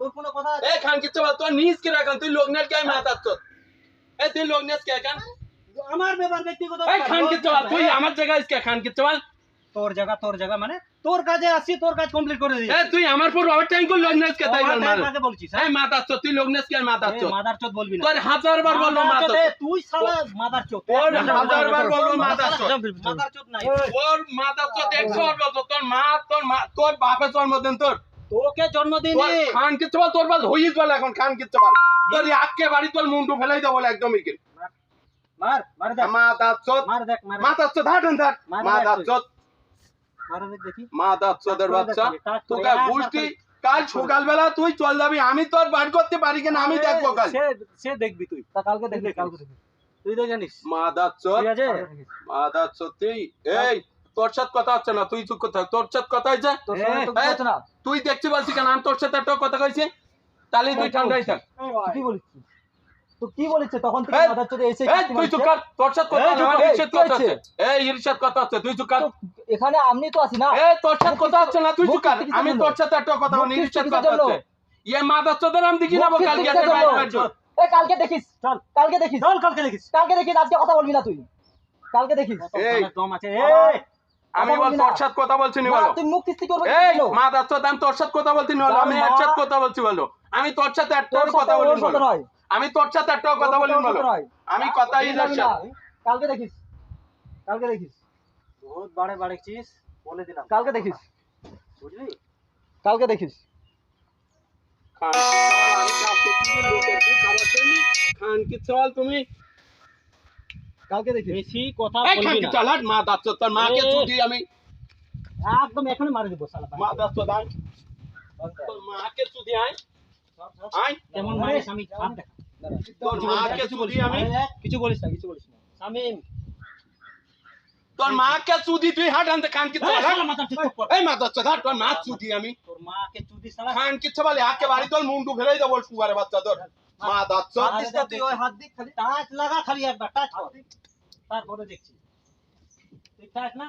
তোর কোনো কথা আছে? এ খান কিচ্ছু বল তোর নিজ কি রাখান তুই লোকনের কে মাতাচ্ছ এ তুই লোকনের কে খান আমার ব্যাপার ব্যক্তিগত এই খান কিচ্ছু বল তুই আমার জায়গায় কে খান কিচ্ছু বল তোর জায়গা মানে তোর কাজে আসছি, তোর কাজ কমপ্লিট করে দিই। এ তুই আমার পর ওভার টাইম কর লোকনের কে তাই বল মার কাজে বলছিস এই মাতাচ্ছ তুই লোকনের কে মাতাচ্ছ মাদারচোদ বলবি না। তোর হাজার বার বলবো মাতাচ্ছ তুই শালা মাদারচোদ। তোর হাজার বার বলবো মাতাচ্ছ মাদারচোদ নাই। তোর মাতাচ্ছ 100 বার বলছো তোর মা তোর বাপের জন্মদিন তোর তোকে জন্মদিন তোর খান কিচ্ছু বল তোর বল হইস বল এখন খান কিচ্ছু বল তোর আজকে বাড়ি তোর মুন্ডু ফেলাই দাও বলে একদম ইকে মার দেখ, মাতাচ্ছ মার দেখ, মাতাচ্ছ ধাটন ধাট মাতাচ্ছ মার দেখ দেখি। মাতাচ্ছদের বাচ্চা তোকে গুষ্টি কাল সকালবেলা তুই চল যাবি আমি তোর বার করতে পারি কিনা আমি দেখবো কাল সে দেখবি তুই। কালকে দেখবি, কালকে দেখবি। তুই দেখে নিস। মাতাচ্ছ ঠিক আছে? মাতাচ্ছ তুই এই তোর সাথে কথা হচ্ছে না তুই চুপ কথা তোর সাথে কথা হয়েছে তোর সাথে তো এই, কথা না। তুই দেখছি বলছি কেন আমি তোর সাথে একটা কথা কইছি তাহলে তুই ঠান্ডাই থাক কি বলিস? তো কি বলিস তখন থেকে এই, মাদারচোদ এসে এই তুই চুপ কর তোর সাথে কথা এই, চুপ আমার কর, ইরশাদ কি কথা হচ্ছে? হচ্ছে এই ইরশাদ কথা হচ্ছে তুই চুপ কর এখানে আমি তো আছি না। এই তোর সাথে কথা হচ্ছে না তুই চুপ কর মুখ আমি কিসের তোর সাথে একটা কথা বলি ইরশাদ কথা হচ্ছে ইয়ে মাদাচ্ছদের আমি দেখি না কালকে কিসের জন্য? এই কালকে দেখিস, চল কালকে দেখিস, কালকে দেখিস আজকে কথা বলবি না তুই। কালকে দেখিস। এই, দম আছে। আমি বল তোর সাথে কথা বলছি নি বলো তুই মুখ কিস্তি করবে এই মাদাচ্ছদ আমি তোর সাথে কথা বলছি নি বলো আমি এর সাথে কথা বলছি বলো আমি তোর সাথে একটাও কথা বলি বলো আমি তোর সাথে একটাও কথা বলি বলো আমি কথা ইরশাদ কালকে দেখিস, বহুত বাড়েছিস বলে দিলাম। কালকে দেখিস, বুঝলি? কালকে দেখিস। খান কি চল তুমি কালকে দেখিস। বেশি কথা এই খান বলবি কি না। চল মাদাচ্ছদ তোর মাকে ছুটি আমি একদম এখনই মারি দেবো শালা। মাদাচ্ছদ আই তোর মাকে ছুটি আই আই কেমন মারিস আমি হাত দেখা। তোর মাকে ছুটি আমি কিছু বলিস না শামিম। তোর মাকে চুদি তুই হাট আনতে খান কি চল শালা মাথা ঠিক কর। এই মাদাচ্ছদ হাট তোর মা চুদি আমি তোর মাকে চুদি শালা। খান কি চলে আকে বাড়ি তোর মুন্ডু ফেলাই দেবো সুগারে বাচ্চা তোর মাদাচ্ছদ তুই ওই হাত দিক খালি টাচ লাগা, খালি একবার টাচ কর, তারপরে দেখছি। তুই টাচ না